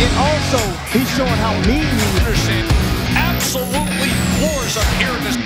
And also, he's showing how mean he is. Anderson absolutely floors up here in this.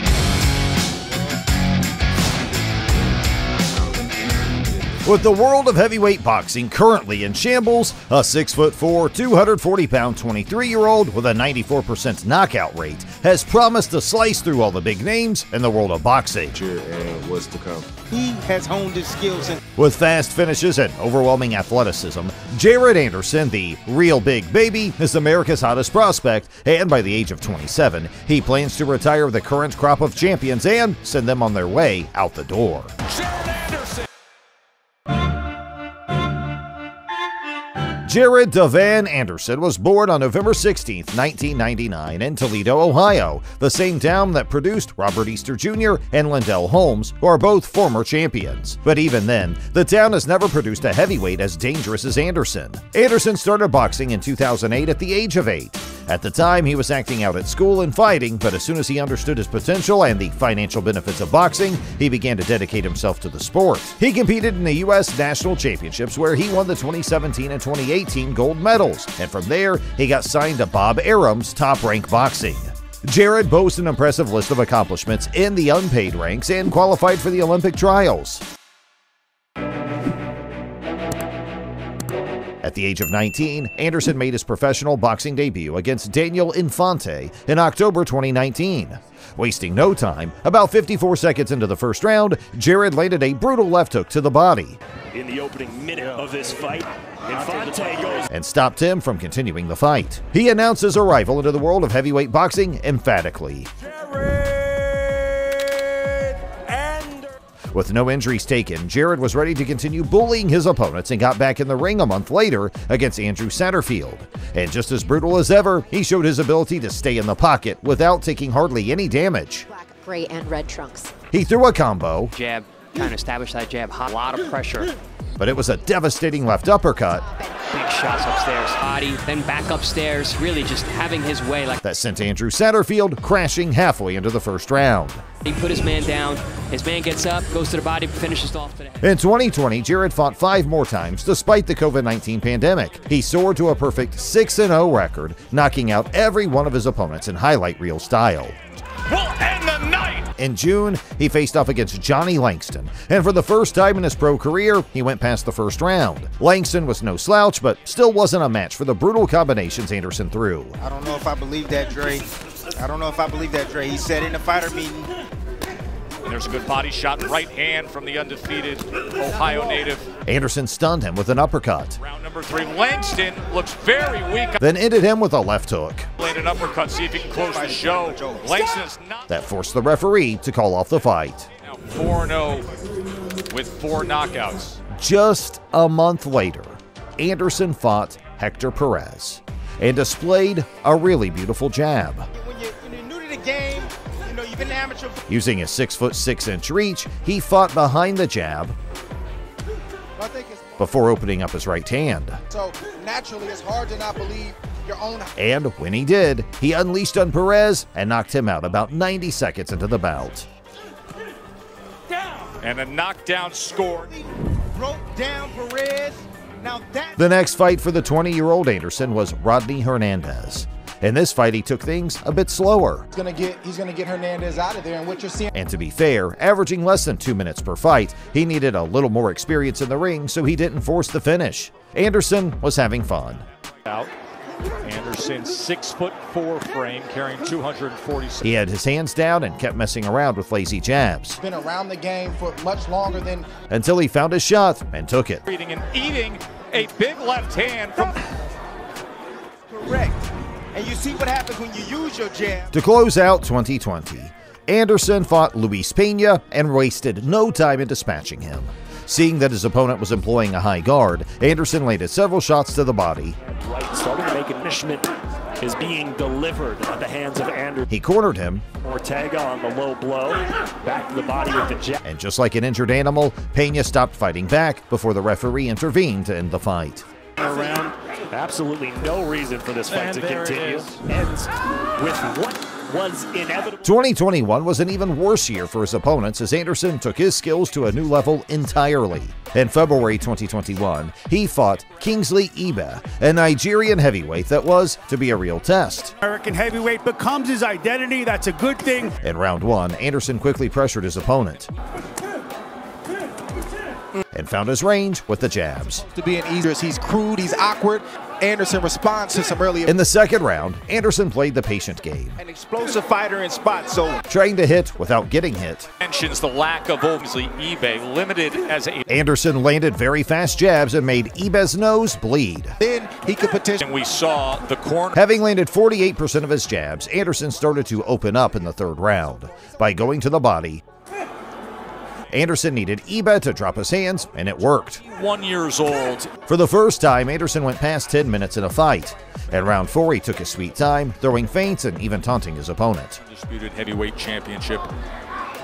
With the world of heavyweight boxing currently in shambles, a 6'4", 240-pound 23-year-old with a 94% knockout rate has promised to slice through all the big names in the world of boxing. And what's to come. He has honed his skills. With fast finishes and overwhelming athleticism, Jared Anderson, the real big baby, is America's hottest prospect, and by the age of 27, he plans to retire the current crop of champions and send them on their way out the door. Jared Devan Anderson was born on November 16, 1999 in Toledo, Ohio, the same town that produced Robert Easter Jr. and Lindell Holmes, who are both former champions. But even then, the town has never produced a heavyweight as dangerous as Anderson. Anderson started boxing in 2008 at the age of 8. At the time, he was acting out at school and fighting, but as soon as he understood his potential and the financial benefits of boxing, he began to dedicate himself to the sport. He competed in the U.S. National Championships, where he won the 2017 and 2018 gold medals, and from there, he got signed to Bob Arum's Top Rank Boxing. Jared boasts an impressive list of accomplishments in the unpaid ranks and qualified for the Olympic trials. At the age of 19, Anderson made his professional boxing debut against Daniel Infante in October 2019. Wasting no time, about 54 seconds into the first round, Jared landed a brutal left hook to the body. In the opening minute of this fight, Infante goes and stopped him from continuing the fight. He announced his arrival into the world of heavyweight boxing emphatically. With no injuries taken, Jared was ready to continue bullying his opponents and got back in the ring a month later against Andrew Satterfield. And just as brutal as ever, he showed his ability to stay in the pocket without taking hardly any damage. Black, gray, and red trunks. He threw a combo. Jab, trying to establish that jab. A lot of pressure. But it was a devastating left uppercut. Big shots upstairs, body, then back upstairs, really just having his way. That sent Andrew Satterfield crashing halfway into the first round. He put his man down, his man gets up, goes to the body, finishes off today. In 2020, Jared fought 5 more times despite the COVID-19 pandemic. He soared to a perfect 6-0 record, knocking out every one of his opponents in highlight reel style. Will end the night! In June, he faced off against Johnny Langston, and for the first time in his pro career, he went past the first round. Langston was no slouch, but still wasn't a match for the brutal combinations Anderson threw. I don't know if I believe that, Dre. I don't know if I believe that, Dre. He said in the fighter meeting. And there's a good body shot, right hand from the undefeated Ohio native. Anderson stunned him with an uppercut. Round number 3, Langston looks very weak. Then ended him with a left hook. Land an uppercut, see if he can close the show. Langston is not. That forced the referee to call off the fight. Now 4-0 with 4 knockouts. Just a month later, Anderson fought Hector Perez and displayed a really beautiful jab. When you're new to the game, you've been amateur. Using his 6'6" reach, he fought behind the jab before opening up his right hand. So naturally, it's hard to not believe your own. And when he did, he unleashed on Perez and knocked him out about 90 seconds into the bout. And a knockdown scored. Broke down Perez. Now that the next fight for the 20-year-old Anderson was Rodney Hernandez. In this fight, he took things a bit slower. He's gonna get Hernandez out of there, and what you're seeing. And to be fair, averaging less than 2 minutes per fight, he needed a little more experience in the ring, so he didn't force the finish. Anderson was having fun. Out. Anderson, 6'4" frame, carrying 240. He had his hands down and kept messing around with lazy jabs. Been around the game for much longer than. Until he found his shot and took it. Reading and eating a big left hand from. Correct. And you see what happens when you use your jab. To close out 2020, Anderson fought Luis Pena and wasted no time in dispatching him. Seeing that his opponent was employing a high guard, Anderson landed several shots to the body. right, starting to make punishment is being delivered at the hands of Anderson. He cornered him. Ortega on the low blow, back to the body with the jab. And just like an injured animal, Pena stopped fighting back before the referee intervened to end the fight. Around, absolutely no reason for this fight to continue. Ends with one. was inevitable. 2021 was an even worse year for his opponents as Anderson took his skills to a new level entirely. In February 2021, he fought Kingsley Ibe, a Nigerian heavyweight that was to be a real test. American heavyweight becomes his identity. That's a good thing. In round one, Anderson quickly pressured his opponent and found his range with the jabs. To be an easier, he's crude, he's awkward. Anderson responds to some early. In the second round, Anderson played the patient game, An explosive fighter in spots, so trying to hit without getting hit. Mentions the lack of Kingsley Ibe, limited as a. Anderson landed very fast jabs and made Ibe's nose bleed. then he could potentially. And we saw the corner. Having landed 48% of his jabs, Anderson started to open up in the third round. By going to the body, Anderson needed Ibe to drop his hands, and it worked. 1 year old. For the first time, Anderson went past 10 minutes in a fight. In round 4, he took his sweet time, throwing feints and even taunting his opponent. Disputed heavyweight championship.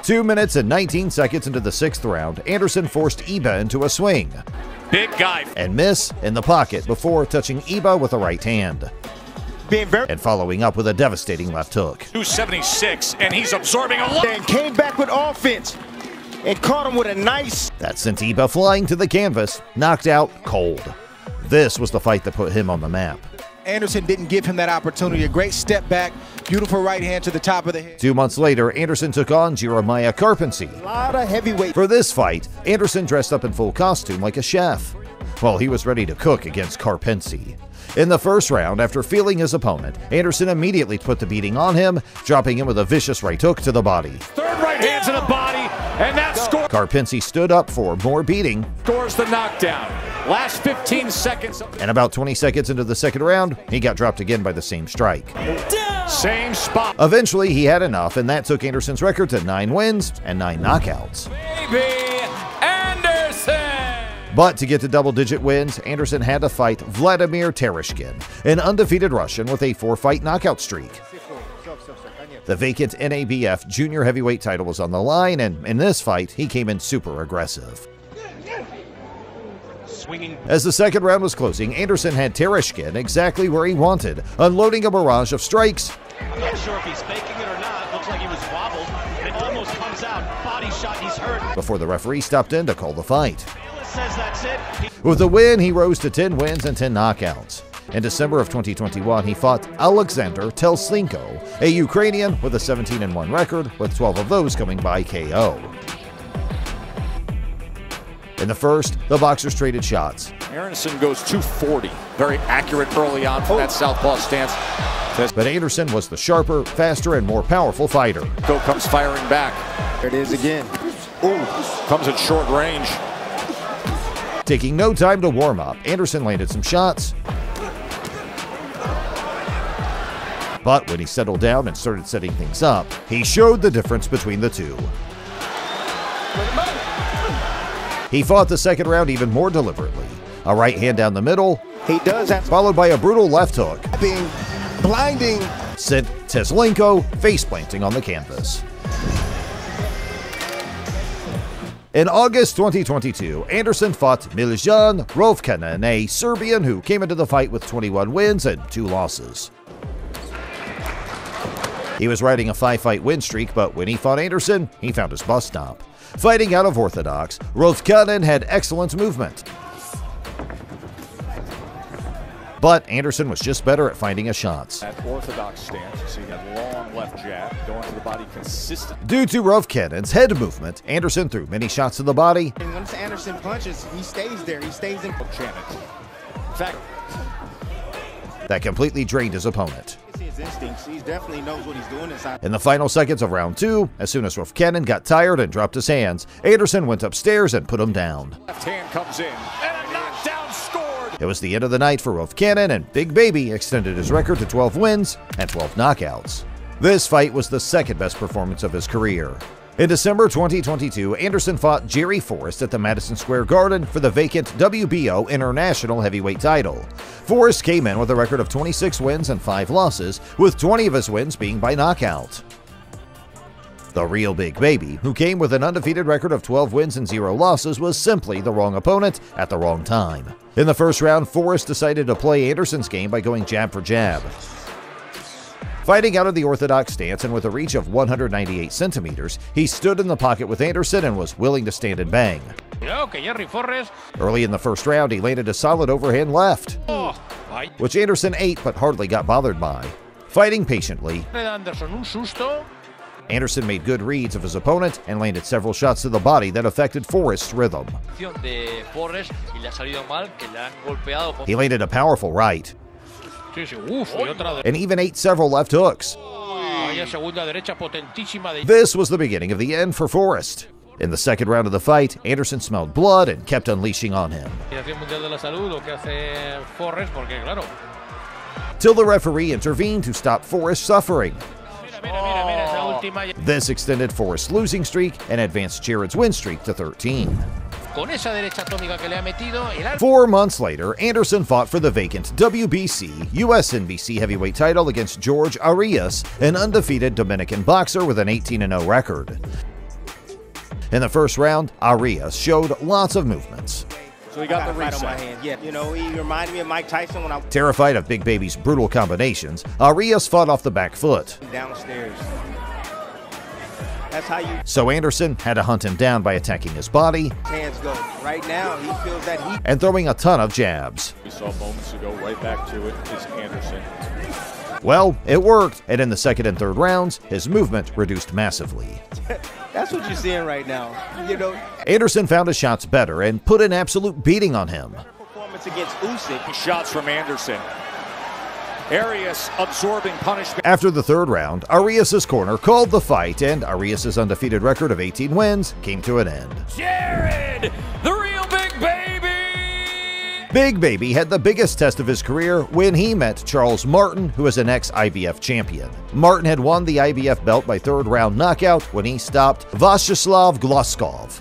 2 minutes and 19 seconds into the sixth round, Anderson forced Ibe into a swing Big guy. and miss in the pocket before touching Ibe with a right hand Being very. and following up with a devastating left hook. 276, and he's absorbing a lot. And came back with offense and caught him with a nice. That sent Ibe flying to the canvas, knocked out cold. This was the fight that put him on the map. Anderson didn't give him that opportunity. A great step back, beautiful right hand to the top of the head. 2 months later, Anderson took on Jeremiah Carpency. A lot of heavyweight. For this fight, Anderson dressed up in full costume like a chef. Well, he was ready to cook against Carpency. In the first round, after feeling his opponent, Anderson immediately put the beating on him, dropping him with a vicious right hook to the body. Third right hand to the body, and that Carpency stood up for more beating, scores the knockdown. Last 15 seconds. and about 20 seconds into the second round, he got dropped again by the same strike. Same spot. Eventually, he had enough, and that took Anderson's record to 9 wins and 9 knockouts. Baby Anderson. But to get to double-digit wins, Anderson had to fight Vladimir Terishkin, an undefeated Russian with a 4-fight knockout streak. The vacant NABF junior heavyweight title was on the line, and in this fight, he came in super aggressive. Swinging. As the second round was closing, Anderson had Terishkin exactly where he wanted, unloading a barrage of strikes. I'm not sure if he's faking it or not. Looks like he was wobbled. It almost comes out. Body shot. He's hurt. Before the referee stepped in to call the fight. Says that's it. With the win, he rose to 10 wins and 10 knockouts. In December of 2021, he fought Alexander Tslenko, a Ukrainian with a 17-1 record, with 12 of those coming by KO. In the first, the boxers traded shots. Anderson goes 240. Very accurate early on from that southpaw stance. But Anderson was the sharper, faster, and more powerful fighter. Go comes firing back. There it is again. Ooh, comes at short range. Taking no time to warm up, Anderson landed some shots. But when he settled down and started setting things up, he showed the difference between the two. He fought the second round even more deliberately. A right hand down the middle, He does have followed by a brutal left hook, being blinding. sent Tslenko face-planting on the canvas. In August 2022, Anderson fought Miljan Rovkanov, a Serbian who came into the fight with 21 wins and 2 losses. He was riding a 5-fight win streak, but when he fought Anderson, he found his bus stop. Fighting out of orthodox, Rovkanov had excellent movement. But Anderson was just better at finding his shots. That orthodox stance, you see that long left jab going to the body consistent. Due to Rovkanov's head movement, Anderson threw many shots to the body. And once Anderson punches, he stays there. He stays in. In fact, That completely drained his opponent. His instincts. He definitely knows what he's doing inside. In the final seconds of round 2, as soon as Rovkanov got tired and dropped his hands, Anderson went upstairs and put him down. left hand comes in, and a knockdown scored. It was the end of the night for Rovkanov, and Big Baby extended his record to 12 wins and 12 knockouts. This fight was the second best performance of his career. In December 2022, Anderson fought Jerry Forrest at the Madison Square Garden for the vacant WBO International Heavyweight title. Forrest came in with a record of 26 wins and 5 losses, with 20 of his wins being by knockout. The real Big Baby, who came with an undefeated record of 12 wins and 0 losses, was simply the wrong opponent at the wrong time. In the first round, Forrest decided to play Anderson's game by going jab for jab. Fighting out of the orthodox stance and with a reach of 198 centimeters, he stood in the pocket with Anderson and was willing to stand and bang. Early in the first round, he landed a solid overhand left, which Anderson ate but hardly got bothered by. Fighting patiently, Anderson made good reads of his opponent and landed several shots to the body that affected Forrest's rhythm. He landed a powerful right, and even ate several left hooks. This was the beginning of the end for Forrest. In the second round of the fight, Anderson smelled blood and kept unleashing on him, till the referee intervened to stop Forrest's suffering. This extended Forrest's losing streak and advanced Jared's win streak to 13. 4 months later, Anderson fought for the vacant WBC USNBC heavyweight title against George Arias, an undefeated Dominican boxer with an 18-0 record. In the first round, Arias showed lots of movements. So he got the reset. Yeah, you know, he reminded me of Mike Tyson when I... Terrified of Big Baby's brutal combinations, Arias fought off the back foot. Downstairs. That's how you... So Anderson had to hunt him down by attacking his body. Hands go. Right now, he feels that heat. And throwing a ton of jabs. We saw moments ago, right back to it, is Anderson. Well, it worked, and in the second and third rounds, his movement reduced massively. That's what you're seeing right now. You know, Anderson found his shots better and put an absolute beating on him. Performance against Usyk. Shots from Anderson. Arias absorbing punishment. After the third round, Arias' corner called the fight, and Arias' undefeated record of 18 wins came to an end. Jared, the real Big Baby! Big Baby had the biggest test of his career when he met Charles Martin, who is an ex-IBF champion. Martin had won the IBF belt by third-round knockout when he stopped Vyacheslav Gluskov.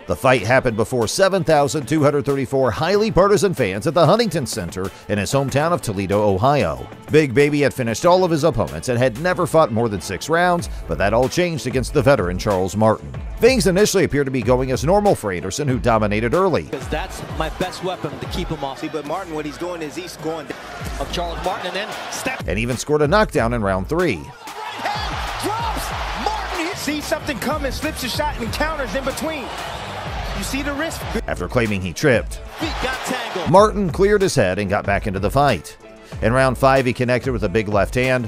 The fight happened before 7,234 highly partisan fans at the Huntington Center in his hometown of Toledo, Ohio. Big Baby had finished all of his opponents and had never fought more than 6 rounds, but that all changed against the veteran Charles Martin. Things initially appeared to be going as normal for Anderson, who dominated early. Because that's my best weapon to keep him off. See, but Martin, what he's doing is he's scoring of Charles Martin and then step. And even scored a knockdown in round 3. drops. Martin sees something coming, slips a shot and counters in between. You see the risk? After claiming he tripped, Feet got tangled. Martin cleared his head and got back into the fight. In round 5, he connected with a big left hand,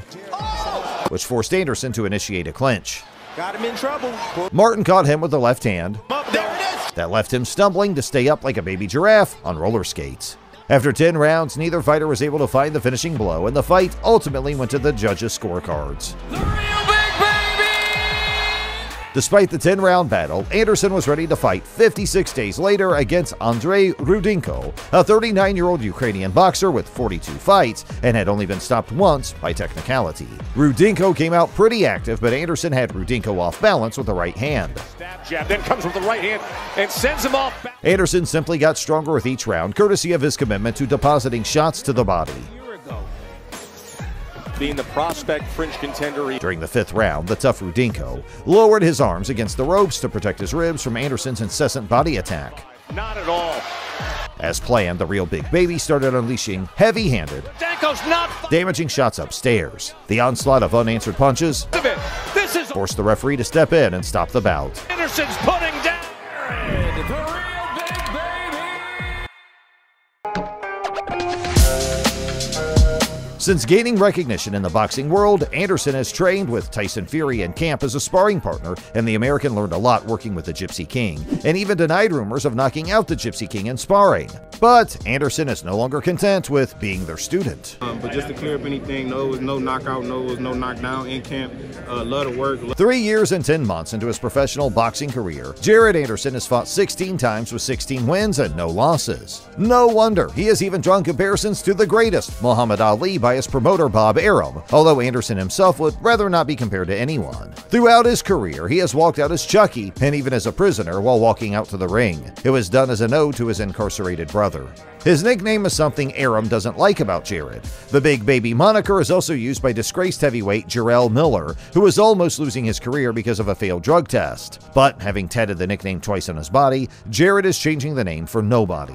which forced Anderson to initiate a clinch. Got him in trouble. Martin caught him with the left hand. There it is. That left him stumbling to stay up like a baby giraffe on roller skates. After 10 rounds, neither fighter was able to find the finishing blow, and the fight ultimately went to the judges' scorecards. The real Big Baby! Despite the 10-round battle, Anderson was ready to fight 56 days later against Andrei Rudinko, a 39-year-old Ukrainian boxer with 42 fights and had only been stopped once by technicality. Rudinko came out pretty active, but Anderson had Rudinko off balance with the right hand. Stab jab, then comes with the right hand and sends him off back. Anderson simply got stronger with each round, courtesy of his commitment to depositing shots to the body. Being the prospect French contender. During the 5th round, the tough Rudinko lowered his arms against the ropes to protect his ribs from Anderson's incessant body attack. Not at all. As planned, the real Big Baby started unleashing heavy-handed, damaging shots upstairs. The onslaught of unanswered punches This is forced the referee to step in and stop the bout. Anderson's putting down the real Big Baby. Since gaining recognition in the boxing world, Anderson has trained with Tyson Fury in camp as a sparring partner, and the American learned a lot working with the Gypsy King, and even denied rumors of knocking out the Gypsy King in sparring. But Anderson is no longer content with being their student. But just to clear up anything, no, it was no knockout, no, it was no knockdown in camp. Love to work. 3 years and 10 months into his professional boxing career, Jared Anderson has fought 16 times with 16 wins and no losses. No wonder he has even drawn comparisons to the greatest, Muhammad Ali, by his promoter Bob Arum, although Anderson himself would rather not be compared to anyone. Throughout his career, he has walked out as Chucky and even as a prisoner while walking out to the ring. It was done as an ode to his incarcerated brother. His nickname is something Arum doesn't like about Jared. The Big Baby moniker is also used by disgraced heavyweight Jarrell Miller, who was almost losing his career because of a failed drug test. But having tatted the nickname twice on his body, Jared is changing the name for nobody.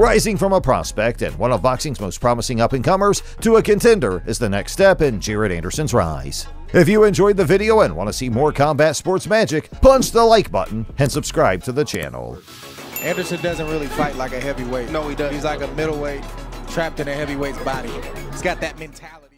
Rising from a prospect and one of boxing's most promising up-and-comers to a contender is the next step in Jared Anderson's rise. If you enjoyed the video and want to see more combat sports magic, punch the like button and subscribe to the channel. Anderson doesn't really fight like a heavyweight. No, he doesn't. He's like a middleweight trapped in a heavyweight's body. He's got that mentality.